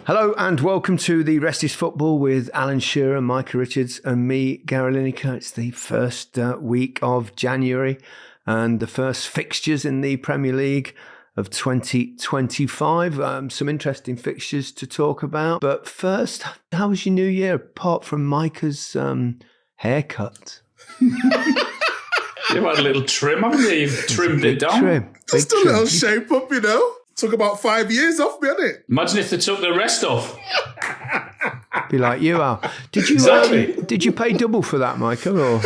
Hello and welcome to the Rest is Football with Alan Shearer, Micah Richards and me, Gary Lineker. It's the first week of January and the first fixtures in the Premier League of 2025. Some interesting fixtures to talk about. But first, how was your new year apart from Micah's haircut? You've had a little trim, haven't you? You've trimmed it down. Just a little shape up, you know. Took about 5 years off me, didn't it? Imagine if they took the rest off. Be like you are. Did you did you pay double for that, Micah? Or?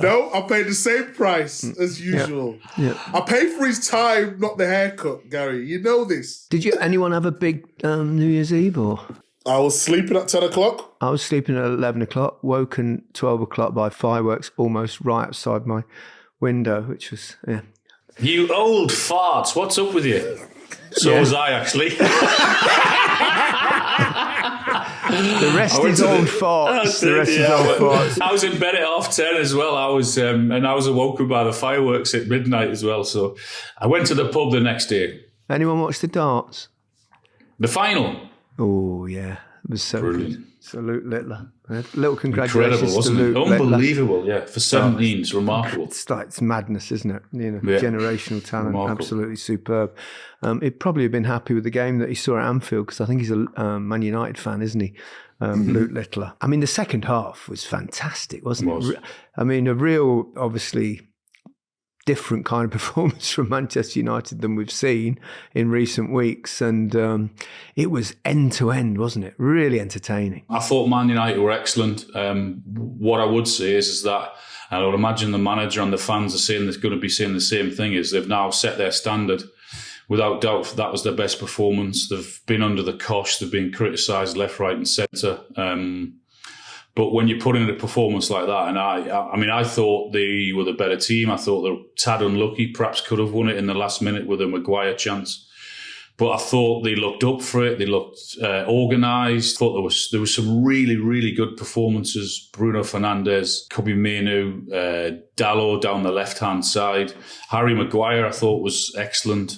No, I paid the same price as usual. Yeah. I paid for his time, not the haircut, Gary. You know this. Did anyone have a big New Year's Eve or? I was sleeping at 10 o'clock. I was sleeping at 11 o'clock, woken 12 o'clock by fireworks almost right outside my window, which was, yeah. You old farts, what's up with you? So was I, actually. The rest is old farts. The rest is old farts. I was in bed at 10:30 as well. I was awoken by the fireworks at midnight as well. So I went to the pub the next day. Anyone watch the darts? The final. Oh, yeah. It was so brilliant. Good. Salute Littler. Little congratulations. Incredible, wasn't to Luke it? Unbelievable, Littler. Yeah. For 17, it's remarkable. It's madness, isn't it? Generational talent, remarkable. Absolutely superb. He'd probably have been happy with the game that he saw at Anfield because I think he's a Man United fan, isn't he? Luke Littler. I mean, the second half was fantastic, wasn't it? I mean, a real, obviously, different kind of performance from Manchester United than we've seen in recent weeks. And it was end to end, wasn't it? Really entertaining. I thought Man United were excellent. What I would say is that I would imagine the manager and the fans are going to be saying the same thing, is they've now set their standard. Without doubt, that was their best performance. They've been under the cosh. They've been criticised left, right and centre. But when you put in a performance like that, and I thought they were the better team. I thought they were tad unlucky, perhaps could have won it in the last minute with a Maguire chance. But I thought they looked up for it. They looked organised. I thought there was some really, really good performances. Bruno Fernandes, Kobe Mainoo, Dalot down the left-hand side. Harry Maguire, I thought, was excellent.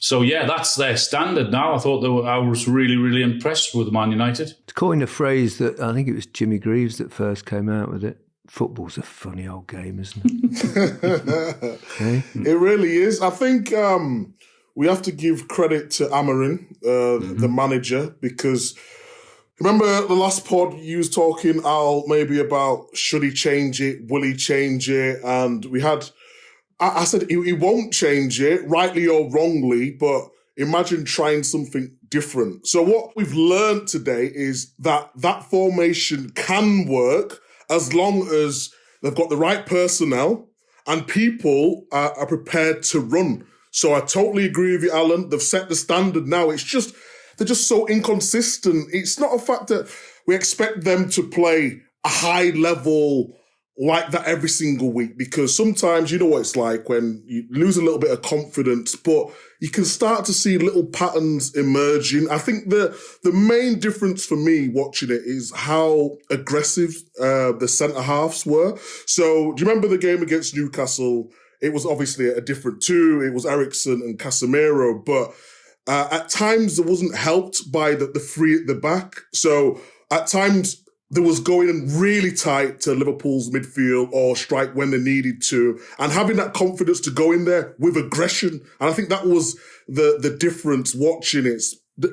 So, yeah, that's their standard now. I was really, really impressed with Man United. To coin a phrase that I think it was Jimmy Greaves that first came out with it, football's a funny old game, isn't it? Okay? It really is. I think we have to give credit to Amarin, the manager, because remember the last pod you was talking, Al, maybe about should he change it, will he change it? And we had... I said he won't change it, rightly or wrongly, but imagine trying something different. So what we've learned today is that formation can work as long as they've got the right personnel and people are prepared to run. So I totally agree with you, Alan. They've set the standard now. They're just so inconsistent. It's not a fact that we expect them to play a high level like that every single week, because sometimes you know what it's like when you lose a little bit of confidence, but you can start to see little patterns emerging. I think the main difference for me watching it is how aggressive the centre-halves were. So do you remember the game against Newcastle? It was obviously a different two. It was Eriksen and Casemiro, but at times it wasn't helped by the three at the back. So at times there was going in really tight to Liverpool's midfield or strike when they needed to, and having that confidence to go in there with aggression. And I think that was the difference watching it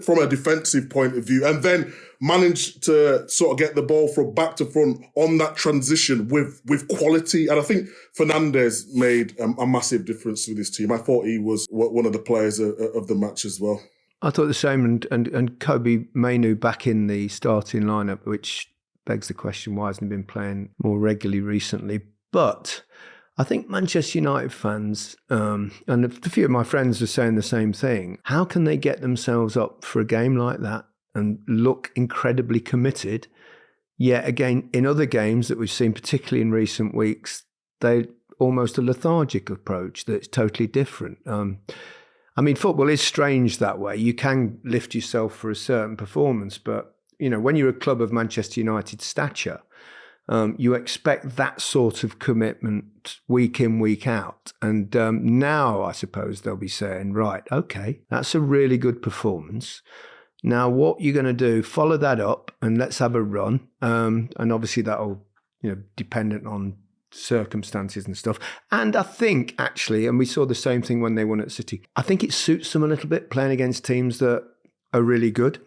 from a defensive point of view, and then managed to sort of get the ball from back to front on that transition with quality. And I think Fernandes made a massive difference with his team. I thought he was one of the players of the match as well. I thought the same, and Kobe Mainoo back in the starting lineup, which begs the question, why hasn't he been playing more regularly recently? But I think Manchester United fans, and a few of my friends are saying the same thing, how can they get themselves up for a game like that and look incredibly committed, yet again, in other games that we've seen, particularly in recent weeks, they almost a lethargic approach that's totally different. I mean, football is strange that way. You can lift yourself for a certain performance, but you know, when you're a club of Manchester United stature, You expect that sort of commitment week in, week out. And now I suppose they'll be saying, right, okay, that's a really good performance. Now what you're going to do, follow that up and let's have a run. And obviously that'll, dependent on circumstances and stuff. And I think actually, and we saw the same thing when they won at City, I think it suits them a little bit playing against teams that are really good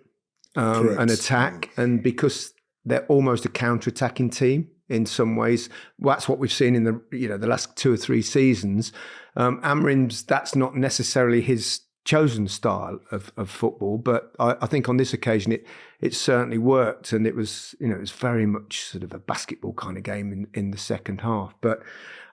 and attack. And because they're almost a counter-attacking team in some ways. That's what we've seen in the last 2 or 3 seasons. Amorim's, that's not necessarily his chosen style of football, but I think on this occasion it certainly worked, and it was very much sort of a basketball kind of game in the second half. But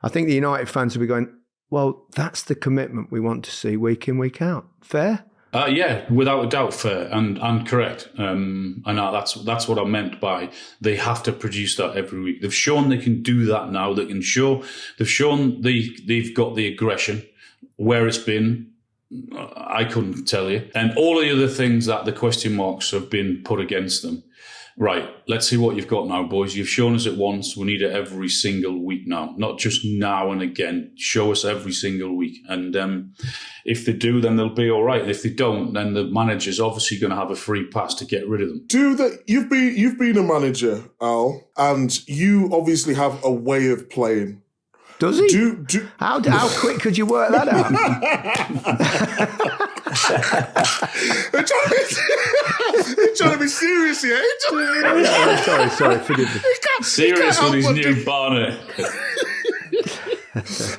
I think the United fans will be going, well, that's the commitment we want to see week in, week out. Fair? Yeah, without a doubt, fair and correct. And that's what I meant by they have to produce that every week. They've shown they can do that now. They've shown they've got the aggression. Where it's been, I couldn't tell you. And all the other things that the question marks have been put against them. Right, let's see what you've got now, boys. You've shown us it once. We need it every single week now, not just now and again. Show us every single week. And if they do, then they'll be all right. And if they don't, then the manager's obviously going to have a free pass to get rid of them. You've been a manager, Al, and you obviously have a way of playing. Does he? How quick could you work that out? You're trying to be serious here. Sorry, forgive me. Serious with his new Barnet.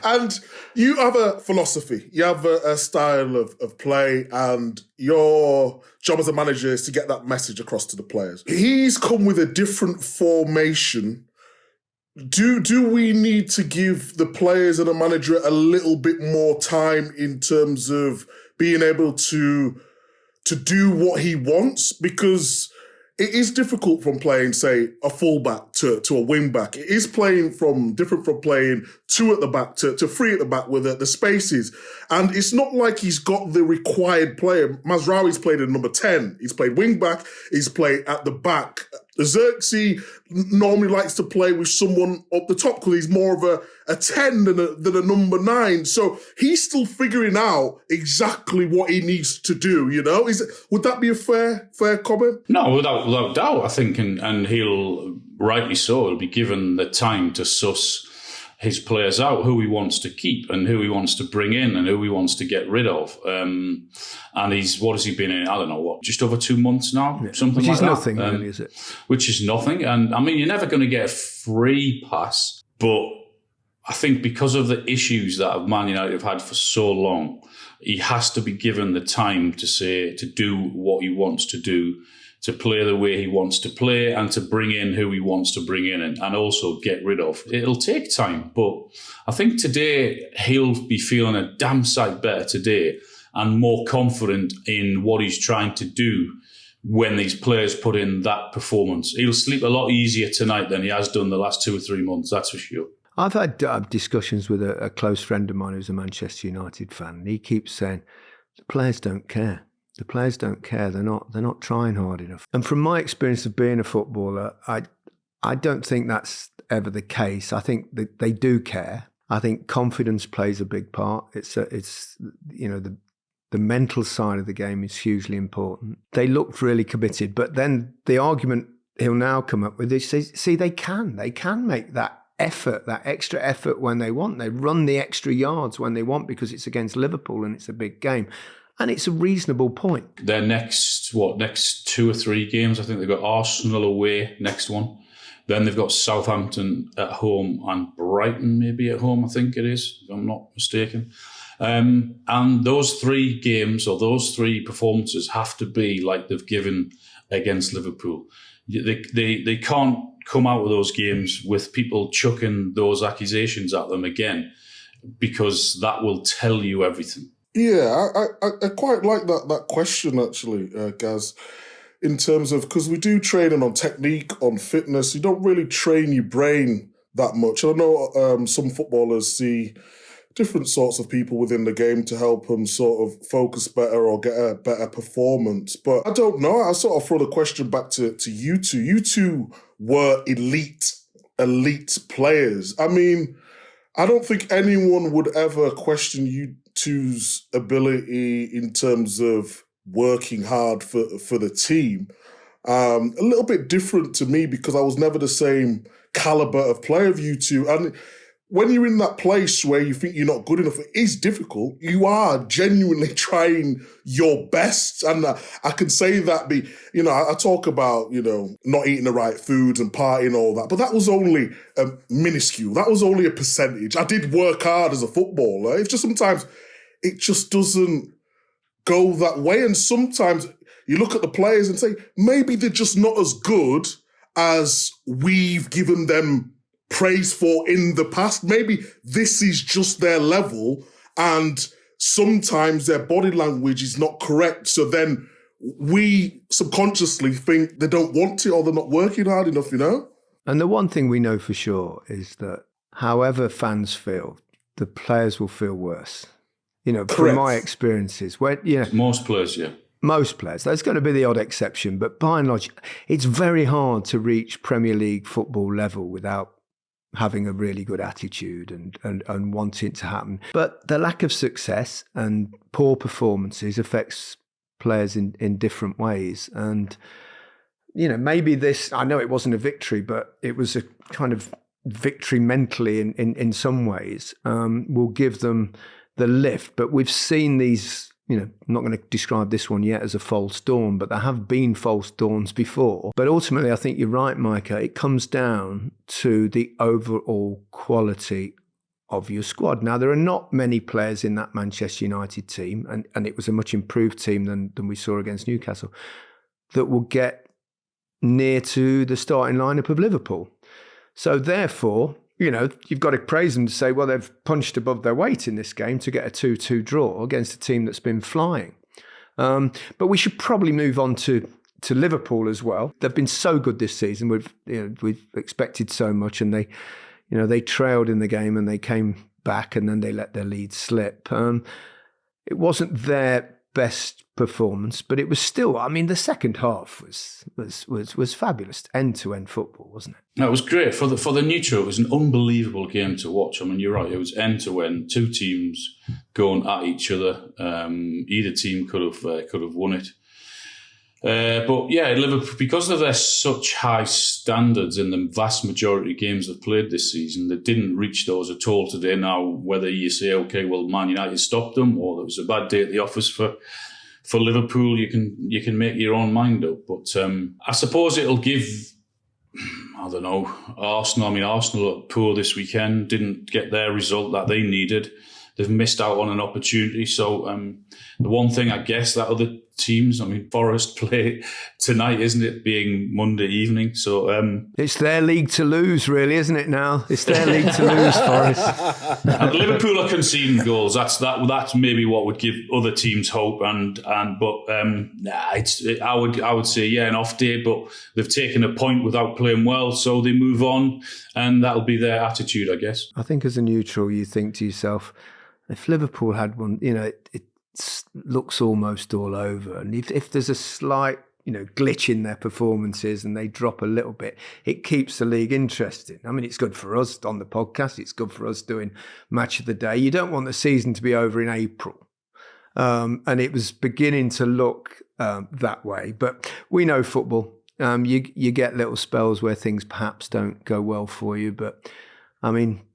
And you have a philosophy. You have a style of play, and your job as a manager is to get that message across to the players. He's come with a different formation. Do we need to give the players and the manager a little bit more time in terms of being able to do what he wants? Because it is difficult from playing, say, a fullback to a wing back. It is different from playing 2 at the back to 3 at the back with the spaces. And it's not like he's got the required player. Mazraoui's played at number 10. He's played wing back. He's played at the back. Xerxes normally likes to play with someone up the top because he's more of a 10 than a number 9. So he's still figuring out exactly what he needs to do, Would that be a fair comment? No, without doubt, I think, and he'll, rightly so, he'll be given the time to suss his players out, who he wants to keep and who he wants to bring in and who he wants to get rid of. And what has he been in? I don't know, just over 2 months now? Yeah. Something which like that. Which is nothing, really, is it? Which is nothing. And I mean, you're never going to get a free pass, but I think because of the issues that Man United have had for so long, he has to be given the time to do what he wants to do, to play the way he wants to play, and to bring in who he wants to bring in and also get rid of. It'll take time, but I think today he'll be feeling a damn sight better today and more confident in what he's trying to do when these players put in that performance. He'll sleep a lot easier tonight than he has done the last 2 or 3 months, that's for sure. I've had discussions with a close friend of mine who's a Manchester United fan, and he keeps saying, the players don't care. The players don't care. They're not trying hard enough. And from my experience of being a footballer, I don't think that's ever the case. I think that they do care. I think confidence plays a big part. It's the mental side of the game is hugely important. They looked really committed, but then the argument he'll now come up with is, see, they can make that effort, that extra effort when they want. They run the extra yards when they want because it's against Liverpool and it's a big game. And it's a reasonable point. Their next 2 or 3 games, I think they've got Arsenal away, next one. Then they've got Southampton at home and Brighton maybe at home, I think it is, if I'm not mistaken. And those 3 games or those 3 performances have to be like they've given against Liverpool. They can't come out of those games with people chucking those accusations at them again, because that will tell you everything. Yeah, I quite like that question, actually, Gaz, in terms of, because we do training on technique, on fitness. You don't really train your brain that much. I know some footballers see different sorts of people within the game to help them sort of focus better or get a better performance. But I don't know. I sort of throw the question back to you two. You two were elite elite players. I mean, I don't think anyone would ever question you two's ability in terms of working hard for the team. A little bit different to me because I was never the same caliber of player of you two. And when you're in that place where you think you're not good enough, it is difficult. You are genuinely trying your best. And I can say that, I talk about, not eating the right foods and partying and all that, but that was only minuscule. That was only a percentage. I did work hard as a footballer. It's just sometimes it just doesn't go that way. And sometimes you look at the players and say, maybe they're just not as good as we've given them praise for in the past. Maybe this is just their level, and sometimes their body language is not correct. So then we subconsciously think they don't want to or they're not working hard enough, And the one thing we know for sure is that however fans feel, the players will feel worse. From my experiences, most players, yeah. Most players. There's going to be the odd exception, but by and large, it's very hard to reach Premier League football level without having a really good attitude and wanting it to happen. But the lack of success and poor performances affects players in different ways. And, maybe this, I know it wasn't a victory, but it was a kind of victory mentally in some ways, will give them the lift. But we've seen these, I'm not going to describe this one yet as a false dawn, but there have been false dawns before. But ultimately, I think you're right, Micah. It comes down to the overall quality of your squad. Now, there are not many players in that Manchester United team, and it was a much improved team than we saw against Newcastle, that will get near to the starting lineup of Liverpool. So therefore, you've got to praise them to say, well, they've punched above their weight in this game to get a 2-2 draw against a team that's been flying. But we should probably move on to Liverpool as well. They've been so good this season. We've expected so much, and they trailed in the game and they came back and then they let their lead slip. It wasn't their best performance, but it was still, the second half was fabulous. End-to-end football, wasn't it? No, it was great. For the neutral, it was an unbelievable game to watch. You're right, it was end-to-end, two teams going at each other. Either team could have won it. But yeah, Liverpool, because of their such high standards in the vast majority of games they've played this season, they didn't reach those at all today. Now, whether you say, okay, well, Man United stopped them, or it was a bad day at the office for Liverpool, you can make your own mind up. But I suppose it'll give, I don't know, Arsenal. Arsenal are poor this weekend, didn't get their result that they needed. They've missed out on an opportunity. So the one thing, I guess, that other teams, Forest play tonight, isn't it, being Monday evening? So it's their league to lose, really, isn't it now? It's their league to lose, Forest. And Liverpool are conceding goals. That's maybe what would give other teams hope. I would say, yeah, an off day, but they've taken a point without playing well, so they move on, and that'll be their attitude, I guess. I think as a neutral, you think to yourself, if Liverpool had one, it looks almost all over. And if there's a slight, glitch in their performances and they drop a little bit, it keeps the league interesting. It's good for us on the podcast. It's good for us doing Match of the Day. You don't want the season to be over in April. And it was beginning to look that way. But we know football. You get little spells where things perhaps don't go well for you. But,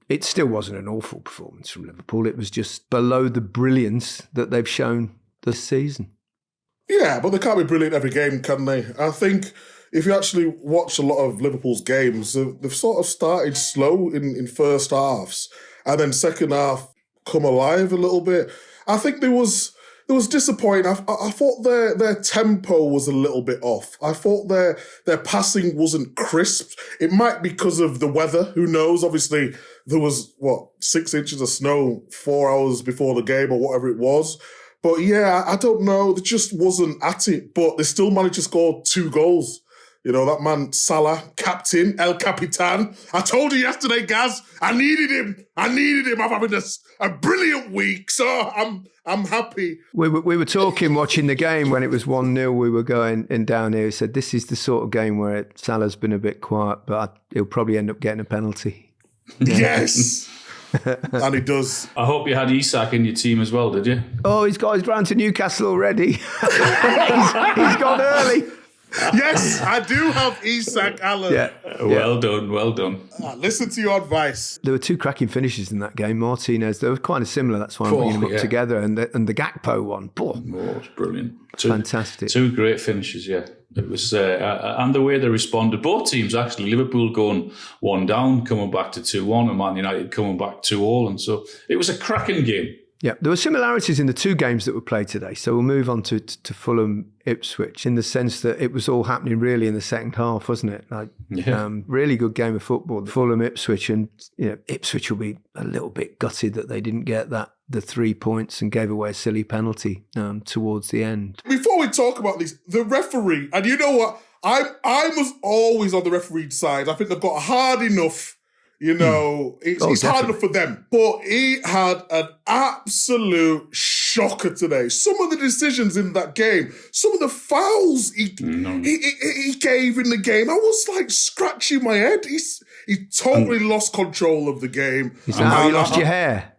it still wasn't an awful performance from Liverpool. It was just below the brilliance that they've shown this season. Yeah, but they can't be brilliant every game, can they? I think if you actually watch a lot of Liverpool's games, they've sort of started slow in first halves, and then second half come alive a little bit. I think there was disappointing. I thought their tempo was a little bit off. I thought their passing wasn't crisp. It might be because of the weather. Who knows? Obviously, there was, 6 inches of snow 4 hours before the game or whatever it was. But yeah, I don't know. They just wasn't at it. But they still managed to score 2 goals. You know, that man, Salah, captain, El Capitan. I told you yesterday, Gaz, I needed him. I'm having a brilliant week, so I'm happy. We were talking, watching the game when it was 1-0, we were going in down here. He said, this is the sort of game where Salah's been a bit quiet, but he'll probably end up getting a penalty. Yes. And he does. I hope you had Isak in your team as well, did you? Oh, he's got his round to Newcastle already. he's gone early. Yes, I do have Isak Allen. Yeah. Well done. Listen to your advice. There were two cracking finishes in that game. Martinez, they were kind of similar. That's why I'm bringing them up together. And the Gakpo one. It's brilliant. Fantastic. Two great finishes, yeah. It was, and the way they responded. Both teams, actually. Liverpool going 1 down, coming back to 2-1, and Man United coming back 2-2. And so it was a cracking game. Yeah, there were similarities in the two games that were played today. So we'll move on to Fulham, Ipswich, in the sense that it was all happening really in the second half, wasn't it? Really good game of football. Fulham, Ipswich, and Ipswich will be a little bit gutted that they didn't get the 3 points and gave away a silly penalty towards the end. Before we talk about this, the referee, and you know what? I was always on the referee's side. I think they've got hard enough. You know, it's hard enough for them. But he had an absolute shocker today. Some of the decisions in that game, some of the fouls he gave in the game, I was like scratching my head. He totally lost control of the game. Is that how you lost your hair?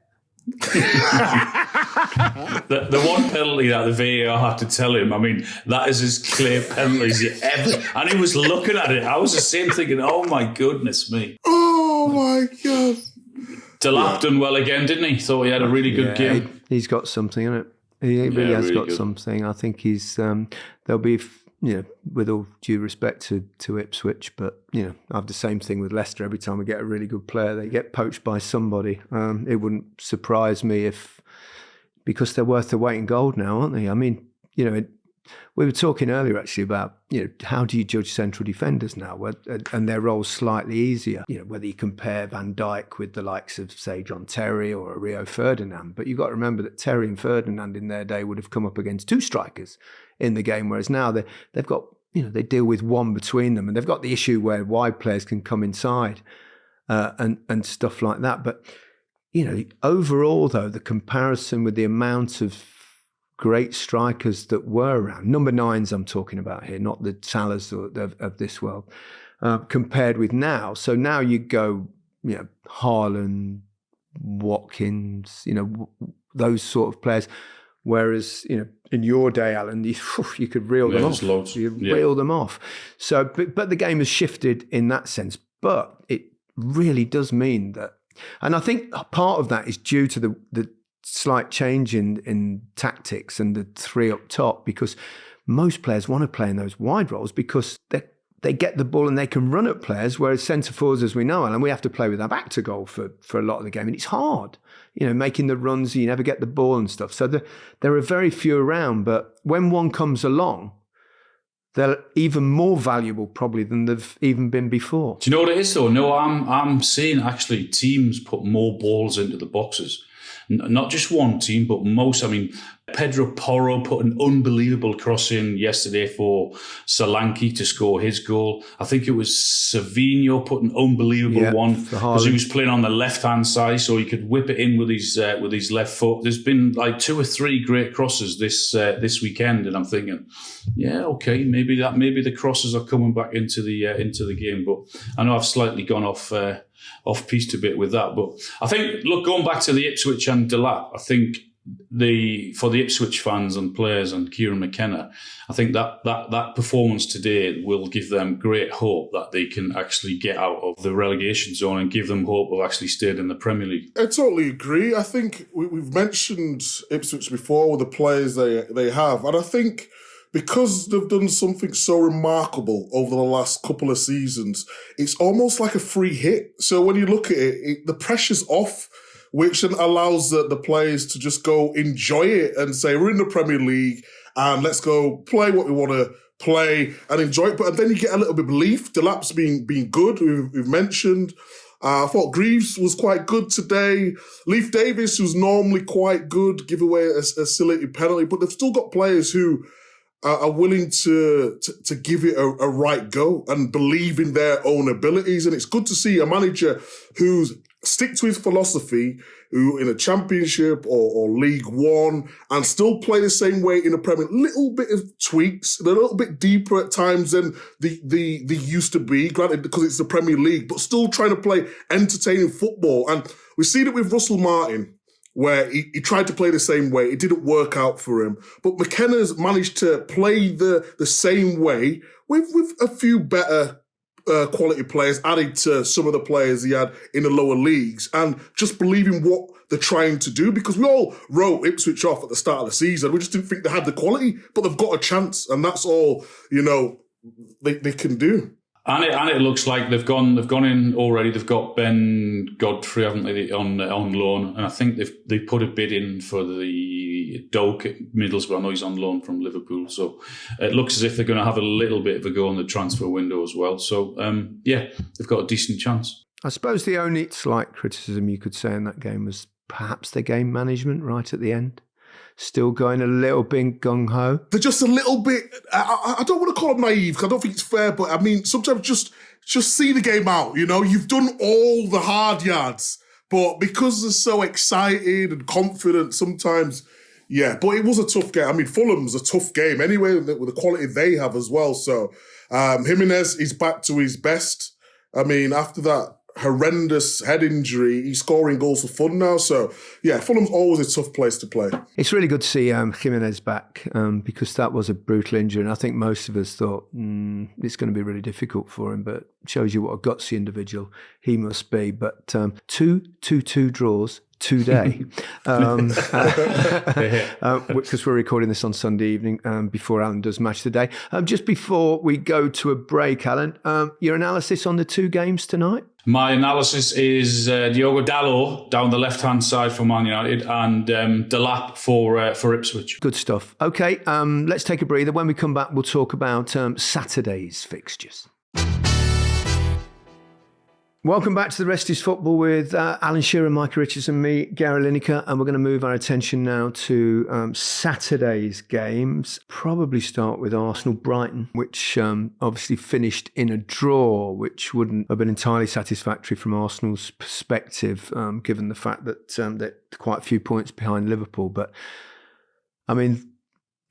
The one penalty that the VAR had to tell him, I mean, that is as clear penalty as you ever. And he was looking at it. I was the same thinking, oh my goodness me. Oh my God. Delap done well again, didn't he? Thought he had a really good game. He's got something, isn't it? He really has got something. I think he's, there'll be, with all due respect to Ipswich, but, I have the same thing with Leicester. Every time we get a really good player, they get poached by somebody. It wouldn't surprise me because they're worth the weight in gold now, aren't they? I mean, we were talking earlier actually about, how do you judge central defenders now? And their role's slightly easier. Whether you compare Van Dijk with the likes of, say, John Terry or a Rio Ferdinand. But you've got to remember that Terry and Ferdinand in their day would have come up against two strikers in the game, whereas now they've got, they deal with one between them, and they've got the issue where wide players can come inside and stuff like that. But, overall, though, the comparison with the amount of great strikers that were around, number 9s I'm talking about here, not the Salahs of this world, compared with now. So now you go, Haaland, Watkins, those sort of players. Whereas, in your day, Alan, you could reel them off. Loads. You reel them off. So, but the game has shifted in that sense. But it really does mean that, and I think part of that is due to the slight change in tactics and the three up top, because most players want to play in those wide roles because they get the ball and they can run at players, whereas centre forwards, as we know, and we have to play with our back to goal for a lot of the game, and it's hard, making the runs, you never get the ball and stuff. So there are very few around, but when one comes along, they're even more valuable probably than they've even been before. Do you know what it is though? No, I'm seeing actually teams put more balls into the boxes. Not just one team, but most. I mean, Pedro Porro put an unbelievable cross in yesterday for Solanke to score his goal. I think it was Savinho put an unbelievable one because he was playing on the left-hand side, so he could whip it in with his left foot. There's been like 2 or 3 great crosses this weekend, and I'm thinking, okay, maybe the crosses are coming back into the game. But I know I've slightly gone off-piste a bit with that. But I think, look, going back to the Ipswich and Delap, I think for the Ipswich fans and players and Kieran McKenna, I think that performance today will give them great hope that they can actually get out of the relegation zone and give them hope of actually staying in the Premier League. I totally agree. I think we've mentioned Ipswich before with the players they have, and I think because they've done something so remarkable over the last couple of seasons, it's almost like a free hit. So when you look at it, the pressure's off, which then allows the players to just go enjoy it and say, we're in the Premier League and let's go play what we want to play and enjoy it. But then you get a little bit of belief. Delap's being good, we've mentioned. I thought Greaves was quite good today. Leif Davis, who's normally quite good, give away a silly penalty. But they've still got players who are willing to give it a right go and believe in their own abilities. And it's good to see a manager who's stick to his philosophy, who in a Championship or League One, and still play the same way in the Premier. Little bit of tweaks, a little bit deeper at times than the used to be, granted because it's the Premier League, but still trying to play entertaining football. And we see it with Russell Martin, where he tried to play the same way. It didn't work out for him. But McKenna's managed to play the same way with a few better quality players added to some of the players he had in the lower leagues, and just believing what they're trying to do, because we all wrote Ipswich off at the start of the season. We just didn't think they had the quality, but they've got a chance, and that's all, they can do. And it looks like they've gone in already. They've got Ben Godfrey, haven't they, on loan, and I think they put a bid in for the Doak at Middlesbrough. I know he's on loan from Liverpool, so it looks as if they're going to have a little bit of a go on the transfer window as well. So they've got a decent chance. I suppose the only slight criticism you could say in that game was perhaps the game management right at the end. Still going a little bit gung-ho. They're just a little bit, I don't want to call them naive, because I don't think it's fair, but I mean, sometimes just see the game out, You've done all the hard yards, but because they're so excited and confident, sometimes, but it was a tough game. I mean, Fulham's a tough game anyway, with the quality they have as well. So Jimenez is back to his best. I mean, after that horrendous head injury, he's scoring goals for fun now. So, Fulham's always a tough place to play. It's really good to see Jimenez back because that was a brutal injury. And I think most of us thought it's going to be really difficult for him, but it shows you what a gutsy individual he must be. But 2-2 draws today, because we're recording this on Sunday evening before Alan does Match of the Day. Just before we go to a break, Alan, your analysis on the two games tonight? My analysis is Diogo Dalot down the left-hand side for Man United and Delap for Ipswich. Good stuff. Okay, let's take a breather. When we come back, we'll talk about Saturday's fixtures. Welcome back to The Rest is Football with Alan Shearer, Micah Richards and me, Gary Lineker. And we're going to move our attention now to Saturday's games. Probably start with Arsenal-Brighton, which obviously finished in a draw, which wouldn't have been entirely satisfactory from Arsenal's perspective, given the fact that they're quite a few points behind Liverpool. But, I mean,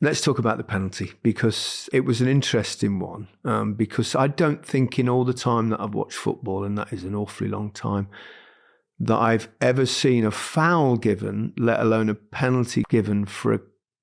let's talk about the penalty, because it was an interesting one, because I don't think in all the time that I've watched football, and that is an awfully long time, that I've ever seen a foul given, let alone a penalty given for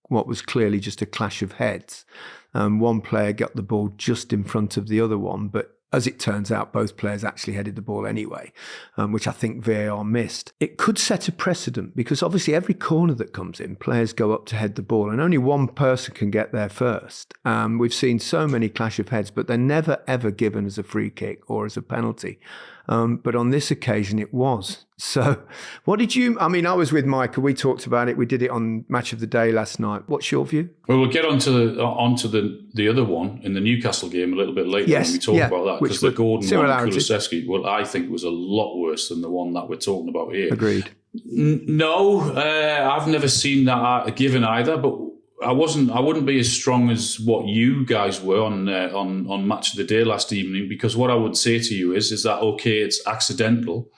what was clearly just a clash of heads. One player got the ball just in front of the other one, but as it turns out, both players actually headed the ball anyway, which I think VAR missed. It could set a precedent, because obviously every corner that comes in, players go up to head the ball and only one person can get there first. We've seen so many clash of heads, but they're never, ever given as a free kick or as a penalty. But on this occasion, it was. So what did you... I mean, I was with Micah. We talked about it. We did it on Match of the Day last night. What's your view? Well, we'll get onto the other one in the Newcastle game a little bit later when we talk about that. Because the Gordon one, Kulusevski, well, I think it was a lot worse than the one that we're talking about here. Agreed. No, I've never seen that given either, but I wouldn't be as strong as what you guys were on Match of the Day last evening, because what I would say to you is that, okay, it's accidental,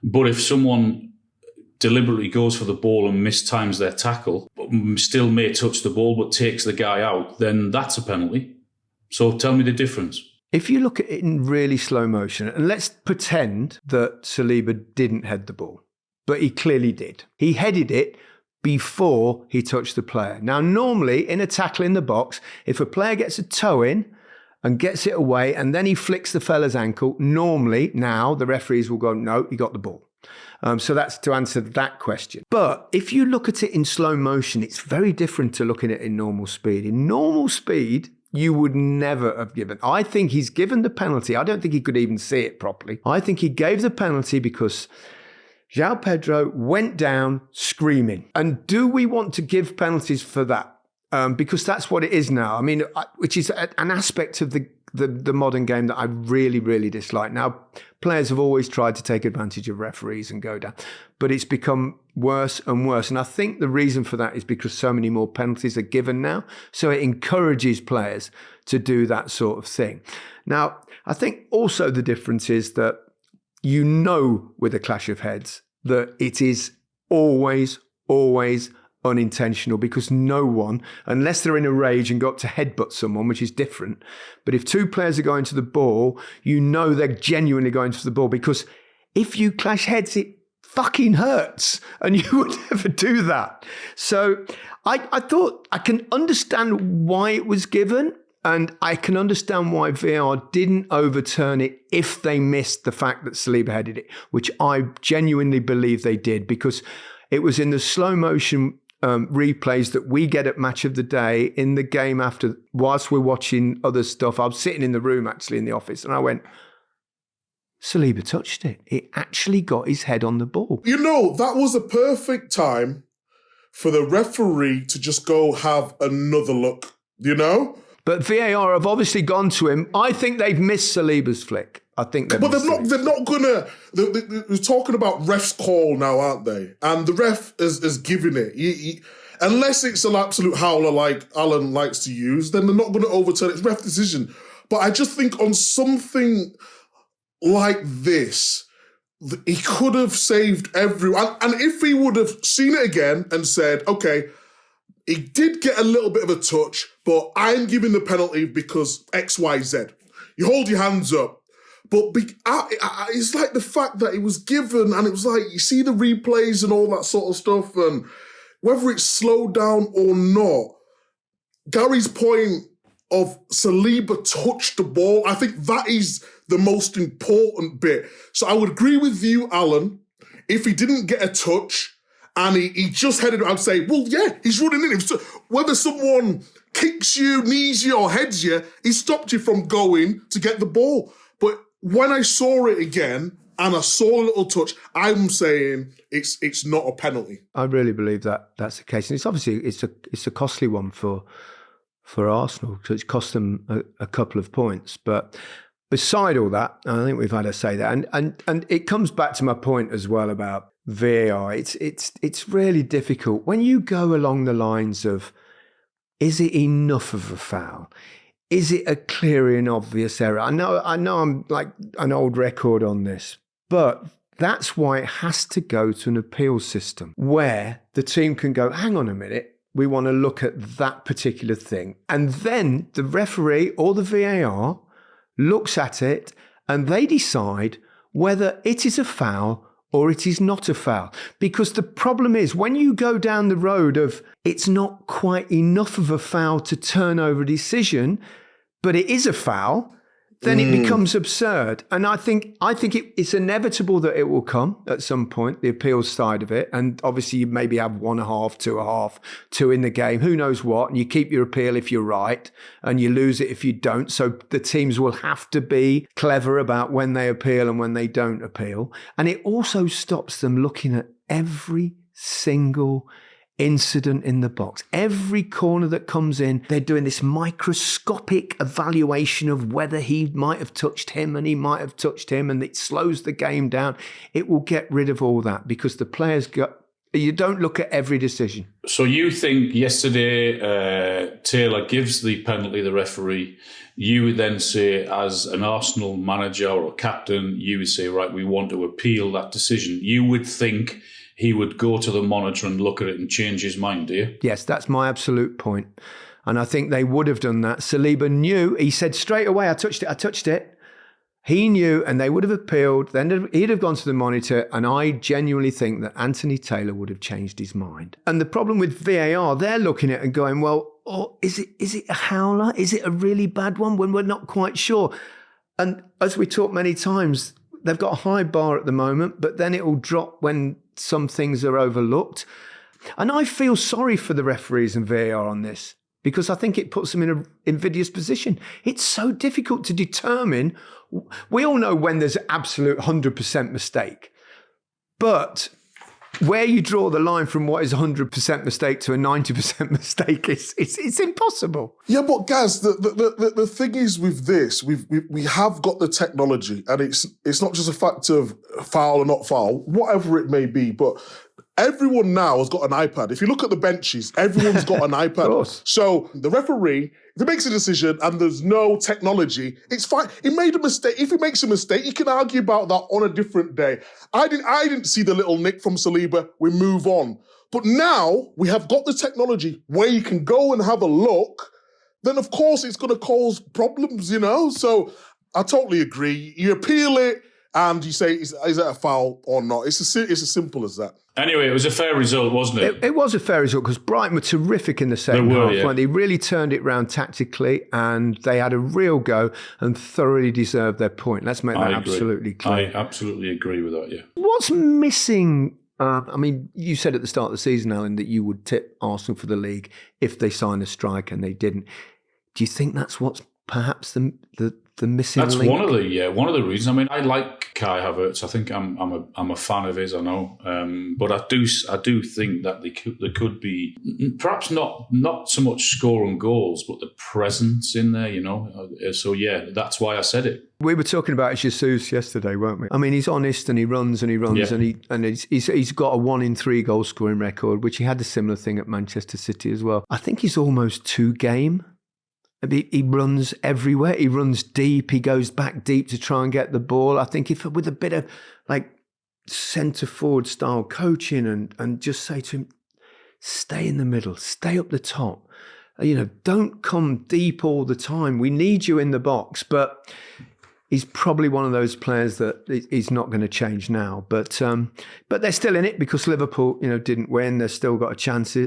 but if someone deliberately goes for the ball and mistimes their tackle, still may touch the ball but takes the guy out, then that's a penalty. So tell me the difference. If you look at it in really slow motion, and let's pretend that Saliba didn't head the ball, but he clearly did. He headed it before he touched the player. Now, normally in a tackle in the box, if a player gets a toe in and gets it away and then he flicks the fella's ankle, normally now the referees will go, no, he got the ball. So that's to answer that question. But if you look at it in slow motion, it's very different to looking at it in normal speed. In normal speed, you would never have given. I think he's given the penalty. I don't think he could even see it properly. I think he gave the penalty because Joao Pedro went down screaming. And do we want to give penalties for that? Because that's what it is now. I mean, which is an aspect of the the modern game that I really, really dislike. Now, players have always tried to take advantage of referees and go down, but it's become worse and worse. And I think the reason for that is because so many more penalties are given now. So it encourages players to do that sort of thing. Now, I think also the difference is that with a clash of heads that it is always unintentional, because no one, unless they're in a rage and got to headbutt someone, which is different. But if two players are going to the ball, they're genuinely going to the ball, because if you clash heads, it fucking hurts, and you would never do that. So I thought I can understand why it was given, and I can understand why VAR didn't overturn it if they missed the fact that Saliba headed it, which I genuinely believe they did, because it was in the slow motion replays that we get at Match of the Day in the game after, whilst we're watching other stuff. I was sitting in the room actually in the office, and I went, Saliba touched it. It actually got his head on the ball. That was a perfect time for the referee to just go have another look, But VAR have obviously gone to him. I think they've missed Saliba's flick. I think But they're not gonna. They're talking about ref's call now, aren't they? And the ref is giving it. Unless it's an absolute howler like Alan likes to use, then they're not going to overturn it. It's ref decision. But I just think on something like this, he could have saved everyone. And if he would have seen it again and said, okay, he did get a little bit of a touch, but I'm giving the penalty because X, Y, Z. You hold your hands up. But it's like the fact that it was given, and it was like, you see the replays and all that sort of stuff, and whether it's slowed down or not, Gary's point of Saliba touched the ball, I think that is the most important bit. So I would agree with you, Alan, if he didn't get a touch and he just headed, I'd say, well, yeah, he's running in. Whether someone kicks you, knees you, or heads you, he stopped you from going to get the ball. But when I saw it again and I saw a little touch, I'm saying it's not a penalty. I really believe that that's the case, and it's obviously it's a costly one for Arsenal, because it's cost them a couple of points. But beside all that, I think we've had to say that, and it comes back to my point as well about VAR. It's really difficult when you go along the lines of, is it enough of a foul? Is it a clear and obvious error? I know I'm like an old record on this, but that's why it has to go to an appeals system where the team can go, hang on a minute, we want to look at that particular thing. And then the referee or the VAR looks at it and they decide whether it is a foul or it is not a foul. Because the problem is, when you go down the road of it's not quite enough of a foul to turn over a decision, but it is a foul, then it becomes absurd. And I think it's inevitable that it will come at some point, the appeals side of it. And obviously you maybe have 1.5, 2.5, 2 in the game, who knows what. And you keep your appeal if you're right, and you lose it if you don't. So the teams will have to be clever about when they appeal and when they don't appeal. And it also stops them looking at every single incident in the box. Every corner that comes in, they're doing this microscopic evaluation of whether he might have touched him and he might have touched him, and it slows the game down. It will get rid of all that because the players you don't look at every decision. So you think yesterday Taylor gives the penalty, the referee, you would then say, as an Arsenal manager or captain, you would say, right, we want to appeal that decision. You would think he would go to the monitor and look at it and change his mind, do you? Yes, that's my absolute point. And I think they would have done that. Saliba knew. He said straight away, I touched it. He knew, and they would have appealed. Then he'd have gone to the monitor, and I genuinely think that Anthony Taylor would have changed his mind. And the problem with VAR, they're looking at it and going, well, is it a howler? Is it a really bad one when we're not quite sure? And as we talked many times, they've got a high bar at the moment, but then it will drop when some things are overlooked. And I feel sorry for the referees and VAR on this, because I think it puts them in an invidious position. It's so difficult to determine. We all know when there's absolute 100% mistake. But where you draw the line from what is a 100% mistake to a 90% mistake, it's impossible. Yeah, but guys, the thing is with this, we have got the technology, and it's not just a fact of foul or not foul, whatever it may be, but everyone now has got an iPad. If you look at the benches, everyone's got an iPad. Of course. So the referee, if he makes a decision and there's no technology, it's fine. He made a mistake. If he makes a mistake, he can argue about that on a different day. I didn't see the little nick from Saliba. We move on. But now we have got the technology where you can go and have a look. Then of course it's going to cause problems, So I totally agree. You appeal it and you say, is that a foul or not? It's as simple as that. Anyway, it was a fair result, wasn't it? It was a fair result because Brighton were terrific in the second half. Yeah. They really turned it round tactically and they had a real go and thoroughly deserved their point. Let's make that absolutely clear. I absolutely agree with that, yeah. What's missing? You said at the start of the season, Alan, that you would tip Arsenal for the league if they signed a striker and they didn't. Do you think that's what's perhaps the missing That's link? one of the reasons. I mean, I like Kai Havertz. I think I'm a fan of his. I know, but I do think that there could be perhaps not so much scoring goals, but the presence in there. So yeah, that's why I said it. We were talking about Jesus yesterday, weren't we? I mean, he's honest and he runs yeah. and he's got a 1 in 3 goal scoring record, which he had a similar thing at Manchester City as well. I think he's almost 2 game. He runs everywhere. He runs deep. He goes back deep to try and get the ball. I think if with a bit of centre forward style coaching and just say to him, stay in the middle, stay up the top. Don't come deep all the time. We need you in the box, but he's probably one of those players that is not going to change now. But they're still in it because Liverpool, didn't win. They've still got a chance.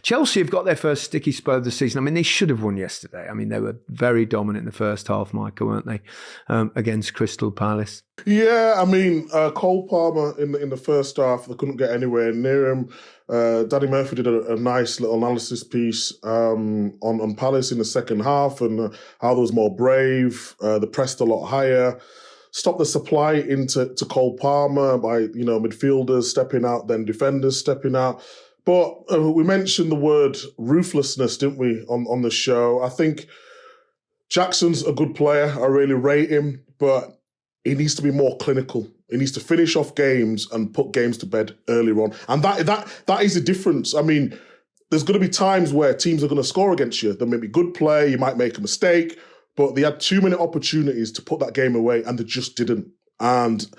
Chelsea have got their first sticky spell of the season. I mean, they should have won yesterday. I mean, they were very dominant in the first half, Micah, weren't they, against Crystal Palace? Yeah, I mean, Cole Palmer in the first half, they couldn't get anywhere near him. Danny Murphy did a nice little analysis piece on Palace in the second half and how they was more brave, they pressed a lot higher, stopped the supply into Cole Palmer by midfielders stepping out, then defenders stepping out. But we mentioned the word ruthlessness, didn't we, on the show? I think Jackson's a good player. I really rate him, but he needs to be more clinical. He needs to finish off games and put games to bed earlier on. And that is the difference. I mean, there's going to be times where teams are going to score against you. There may be good play, you might make a mistake, but they had too many opportunities to put that game away and they just didn't. And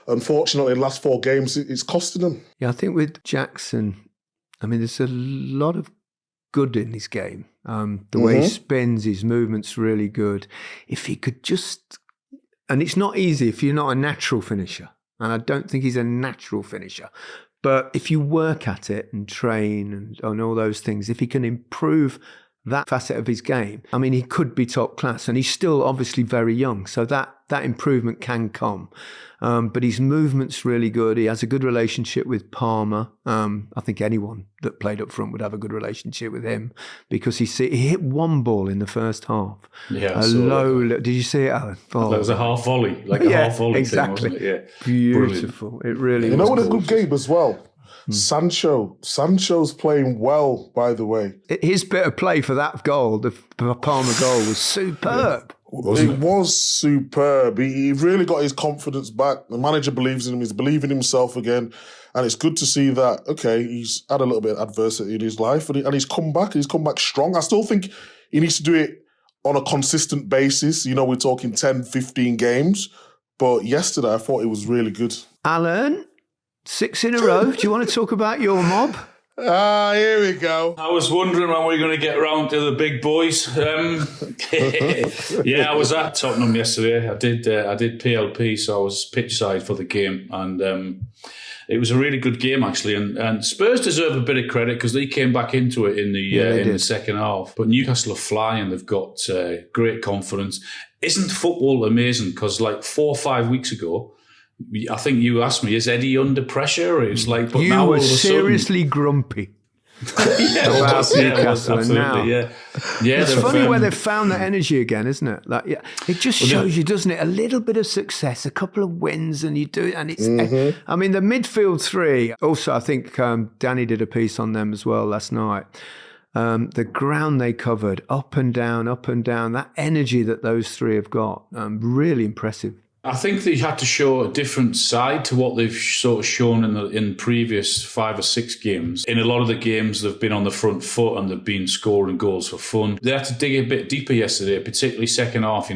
unfortunately, the last 4 games, it's costing them. Yeah, I think with Jackson, I mean, there's a lot of good in his game. The way he spins, his movement's really good. If he could just... And it's not easy if you're not a natural finisher. And I don't think he's a natural finisher. But if you work at it and train and all those things, if he can improve that facet of his game, I mean, he could be top class. And he's still obviously very young. So that improvement can come. But his movement's really good. He has a good relationship with Palmer. I think anyone that played up front would have a good relationship with him because he hit 1 ball in the first half. Yeah, did you see it, Alan? Oh, that was a half volley, half volley exactly. thing, wasn't it? Yeah, beautiful. Brilliant. It really. You know what a good game as well. Sancho's playing well, by the way. His bit of play for that goal, the Palmer goal, was superb. It was superb. He really got his confidence back. The manager believes in him. He's believing himself again. And it's good to see that, okay, he's had a little bit of adversity in his life and he's come back. He's come back strong. I still think he needs to do it on a consistent basis. We're talking 10, 15 games. But yesterday, I thought it was really good. Alan, 6 in a row. Do you want to talk about your mob? Here we go. I was wondering when we were going to get around to the big boys. Yeah, I was at Tottenham yesterday. I did PLP, so I was pitch side for the game, and it was a really good game actually. And Spurs deserve a bit of credit because they came back into it in the second half. But Newcastle are flying. They've got great confidence. Isn't football amazing? Because 4 or 5 weeks ago, I think you asked me, is Eddie under pressure? It's but you now were seriously grumpy. about Newcastle, and now it's funny where they've found that energy again, isn't it? Like, it just shows you, doesn't it? A little bit of success, a couple of wins, and you do it. And it's, I mean, the midfield three. Also, I think Danny did a piece on them as well last night. The ground they covered, up and down, that energy that those three have got, really impressive. I think they had to show a different side to what they've sort of shown in previous 5 or 6 games. In a lot of the games, they've been on the front foot and they've been scoring goals for fun. They had to dig a bit deeper yesterday, particularly second half,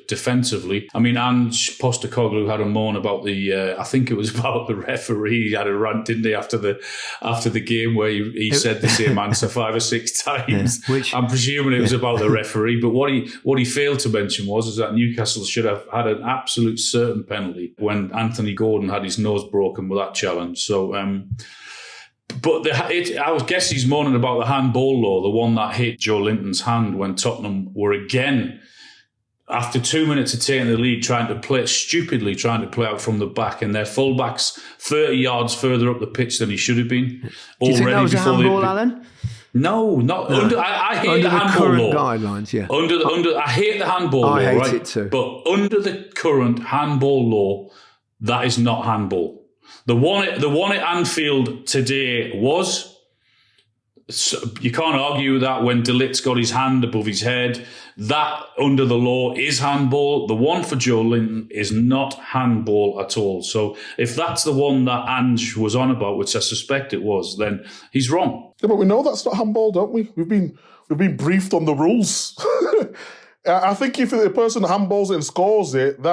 defensively. I mean, Ange Postecoglou had a moan about I think it was about the referee. He had a rant, didn't he, after the game where he said the same answer 5 or 6 times. Yeah, I'm presuming it was about the referee. But what he failed to mention was that Newcastle should have had an absolute certain penalty when Anthony Gordon had his nose broken with that challenge. So, but I guess he's moaning about the handball law, the one that hit Joe Linton's hand when Tottenham were again, after 2 minutes of taking the lead, trying to play out from the back, and their fullback's 30 yards further up the pitch than he should have been. Do you think that was a handball, Alan? No, not under. I hate the handball current law. Guidelines, yeah. I hate the handball law. I hate right? it too. But under the current handball law, that is not handball. The one at Anfield today was. So you can't argue with that when De Ligt's got his hand above his head. That, under the law, is handball. The one for Joe Linton is not handball at all. So if that's the one that Ange was on about, which I suspect it was, then he's wrong. Yeah, but we know that's not handball, don't we? We've been briefed on the rules. I think if the person handballs it and scores it,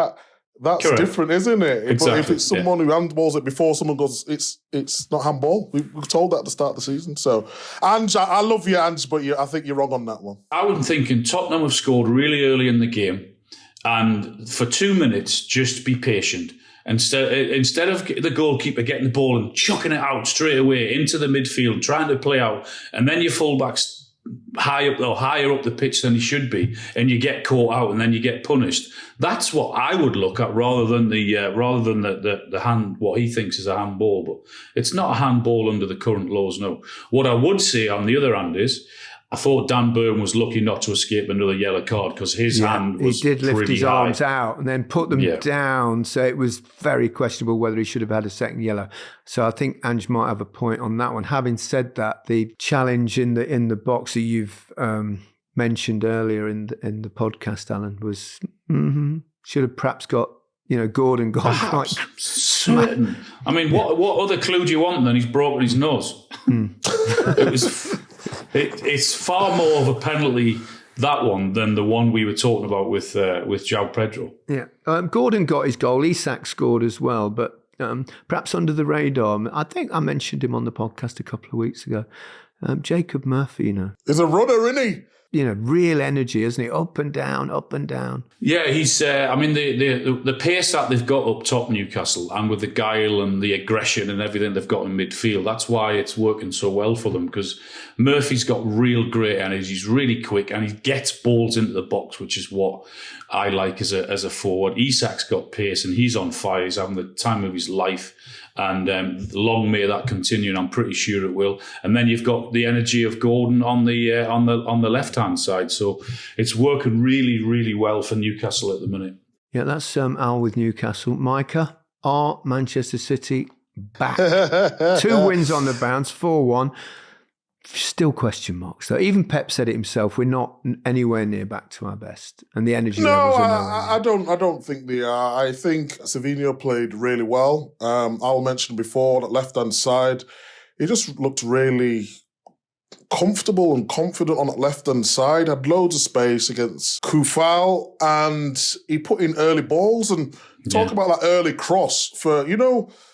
that's Correct. Different, isn't it? Exactly. But if it's someone who handballs it before someone goes, it's not handball. We were told that at the start of the season. So, Ange, I love you, Ange, but I think you're wrong on that one. I was thinking Tottenham have scored really early in the game, and for 2 minutes, just be patient. Instead of the goalkeeper getting the ball and chucking it out straight away into the midfield, trying to play out, and then your fullback's higher up the pitch than he should be, and you get caught out and then you get punished. That's what I would look at rather than the hand, what he thinks is a handball. But it's not a handball under the current laws, no. What I would say on the other hand is, I thought Dan Burn was lucky not to escape another yellow card because his hand was pretty high. He did lift his arms out and then put them down, so it was very questionable whether he should have had a second yellow. So I think Ange might have a point on that one. Having said that, the challenge in the box that you've mentioned earlier in the podcast, Alan, was should have perhaps got Gordon gone like certain. I mean, what other clue do you want than he's broken his nose? It was. It's far more of a penalty, that one, than the one we were talking about with Joao Pedro. Yeah, Gordon got his goal. Isak scored as well, but perhaps under the radar. I think I mentioned him on the podcast a couple of weeks ago. Jacob Murphy, he's a runner, isn't he? Real energy, isn't he? Up and down, up and down. Yeah, he's. I mean, the pace that they've got up top, Newcastle, and with the guile and the aggression and everything they've got in midfield, that's why it's working so well for them. Because Murphy's got real great energy. He's really quick and he gets balls into the box, which is what I like as a forward. Isak's got pace and he's on fire. He's having the time of his life. And long may that continue, and I'm pretty sure it will. And then you've got the energy of Gordon on the left hand side, so it's working really, really well for Newcastle at the minute. Yeah, that's Al with Newcastle. Micah, are Manchester City back? 2 wins on the bounce, 4-1. Still question marks though. Even Pep said it himself. We're not anywhere near back to our best, and the energy levels are nowhere. I don't think they are. I think Savinho played really well. Al mentioned before that left hand side, he just looked really comfortable and confident on that left hand side. Had loads of space against Kufal, and he put in early balls and talk about that early cross for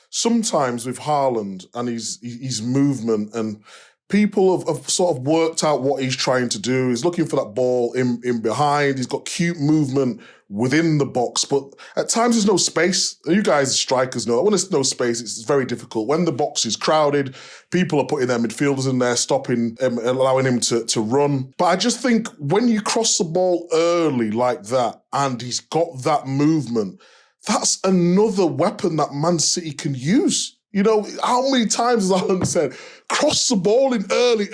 sometimes with Haaland and his movement and. People have sort of worked out what he's trying to do. He's looking for that ball in behind. He's got cute movement within the box, but at times there's no space. You guys, strikers, know that when there's no space, it's very difficult. When the box is crowded, people are putting their midfielders in there, stopping him, allowing him to run. But I just think when you cross the ball early like that, and he's got that movement, that's another weapon that Man City can use. You know, how many times has Alan said, cross the ball in early,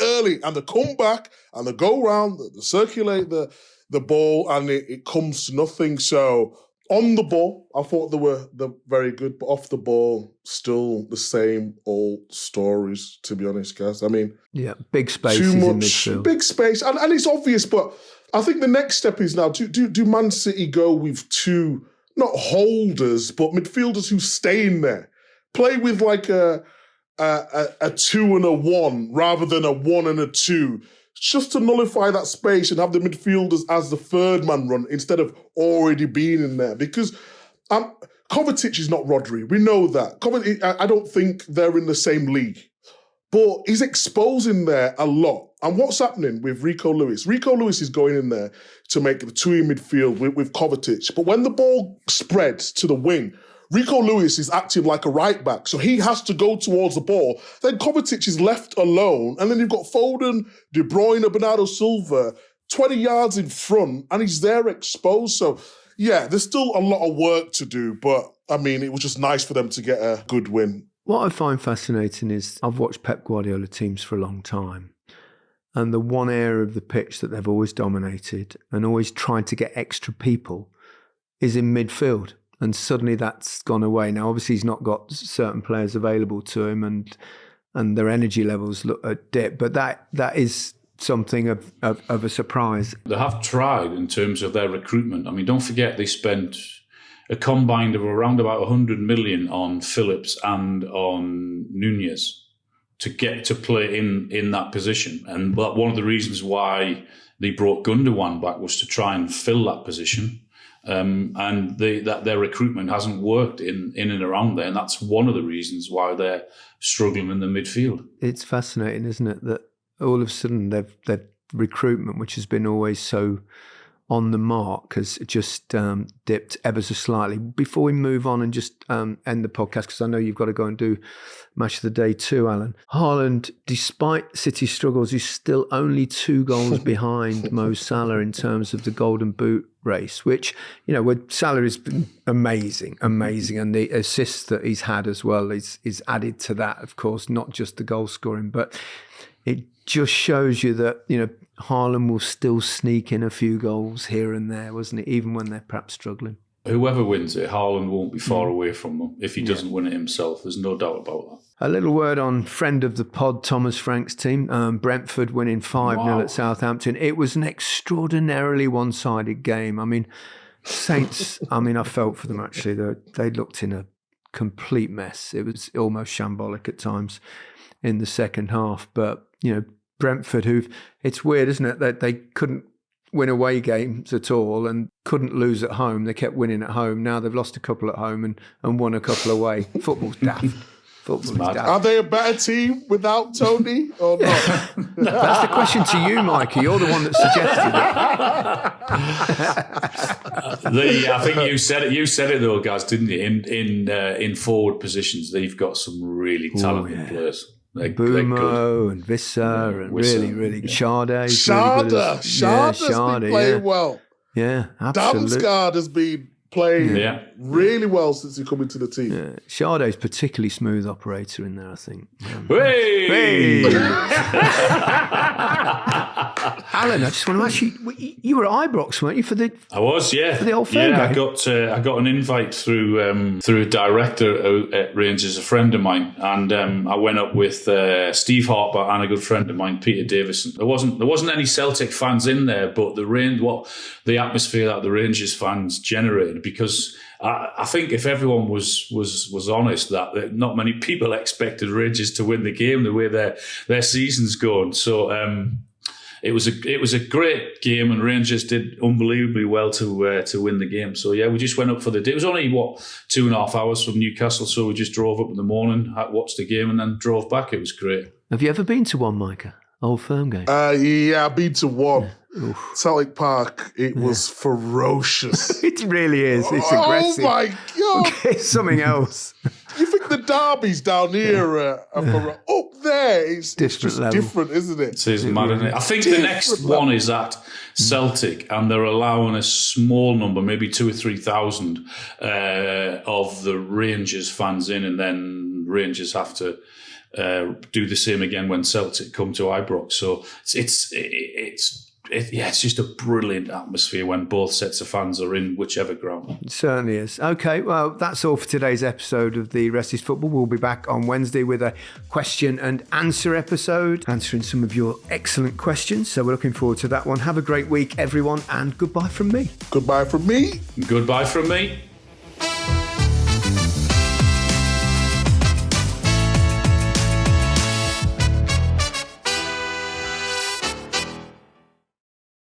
and they come back and they go round, they circulate the ball, and it comes to nothing. So on the ball, I thought they're very good, but off the ball, still the same old stories, to be honest, guys. I mean, yeah, big spaces in midfield. Big space, and it's obvious, but I think the next step is now, do Man City go with two, not holders, but midfielders who stay in there? Play with like a 2 and a 1 rather than a 1 and a 2, just to nullify that space and have the midfielders as the third man run instead of already being in there. Because Kovacic is not Rodri. We know that. I don't think they're in the same league. But he's exposing there a lot. And what's happening with Rico Lewis? Rico Lewis is going in there to make the two in midfield with Kovacic. But when the ball spreads to the wing, Rico Lewis is acting like a right back, so he has to go towards the ball. Then Kovacic is left alone, and then you've got Foden, De Bruyne, Bernardo Silva, 20 yards in front, and he's there exposed. So, yeah, there's still a lot of work to do, but, I mean, it was just nice for them to get a good win. What I find fascinating is I've watched Pep Guardiola teams for a long time, and the one area of the pitch that they've always dominated and always tried to get extra people is in midfield. And suddenly that's gone away. Now, obviously, he's not got certain players available to him, and their energy levels look a dip. But that is something of a surprise. They have tried in terms of their recruitment. I mean, don't forget they spent a combined of around about 100 million on Phillips and on Nunez to get to play in that position. And but one of the reasons why they brought Gundogan back was to try and fill that position. And their recruitment hasn't worked in and around there, and that's one of the reasons why they're struggling in the midfield. It's fascinating, isn't it, that all of a sudden their recruitment, which has been always so on the mark, has just dipped ever so slightly. Before we move on and just end the podcast, because I know you've got to go and do Match of the Day too, Alan. Haaland, despite City's struggles, is still only 2 goals behind Mo Salah in terms of the Golden Boot race, which, you know, where Salah has been amazing, and the assists that he's had as well is added to that, of course, not just the goal scoring, but it just shows you that, you know, Haaland will still sneak in a few goals here and there, wasn't it, even when they're perhaps struggling. Whoever wins it, Haaland won't be far away from them if he doesn't win it himself. There's no doubt about that. A little word on friend of the pod, Thomas Frank's team, Brentford winning 5-0 at Southampton. It was an extraordinarily one-sided game. I mean, Saints, I felt for them actually. They looked in a complete mess. It was almost shambolic at times in the second half. But, you know, Brentford, it's weird, isn't it, that they couldn't win away games at all and couldn't lose at home. They kept winning at home. Now they've lost a couple at home and won a couple away. Football's daft. Are they a better team without Tony or not? That's the question to you, Micah. You're the one that suggested it. I think you said it. You said it though, guys, didn't you? In forward positions, they've got some really talented players. Boomo and Visser and really Shardy's been playing well. Yeah, absolutely. Damsgaard has been playing really well since he come into the team. Yeah. Shardy's particularly smooth operator in there, I think. Hey! Alan, I just want to ask you, you were at Ibrox, weren't you, for the... I was, yeah. For the Old Firm game? I got an invite through a director at Rangers, a friend of mine, and I went up with Steve Harper and a good friend of mine, Peter Davison. There wasn't any Celtic fans in there, but the atmosphere that the Rangers fans generated, because I think if everyone was honest, that not many people expected Rangers to win the game the way their season's going. So it was a great game, and Rangers did unbelievably well to win the game. So yeah, we just went up for the day. It was only 2.5 hours from Newcastle, so we just drove up in the morning, watched the game, and then drove back. It was great. Have you ever been to one, Micah? Old Firm game? Yeah, I've been to one. Celtic Park, it was ferocious. It really is. It's aggressive. Oh my God. It's something else. You think the derbies down here are up there? It's just different, isn't it? It is mad, isn't it? I think the next one is at Celtic, and they're allowing a small number, maybe 2,000 or 3,000 of the Rangers fans in, and then and Rangers have to do the same again when Celtic come to Ibrox. So it's just a brilliant atmosphere when both sets of fans are in whichever ground. It certainly is. Okay, well, that's all for today's episode of The Rest is Football. We'll be back on Wednesday with a question and answer episode, answering some of your excellent questions. So we're looking forward to that one. Have a great week, everyone, and goodbye from me. Goodbye from me. Goodbye from me.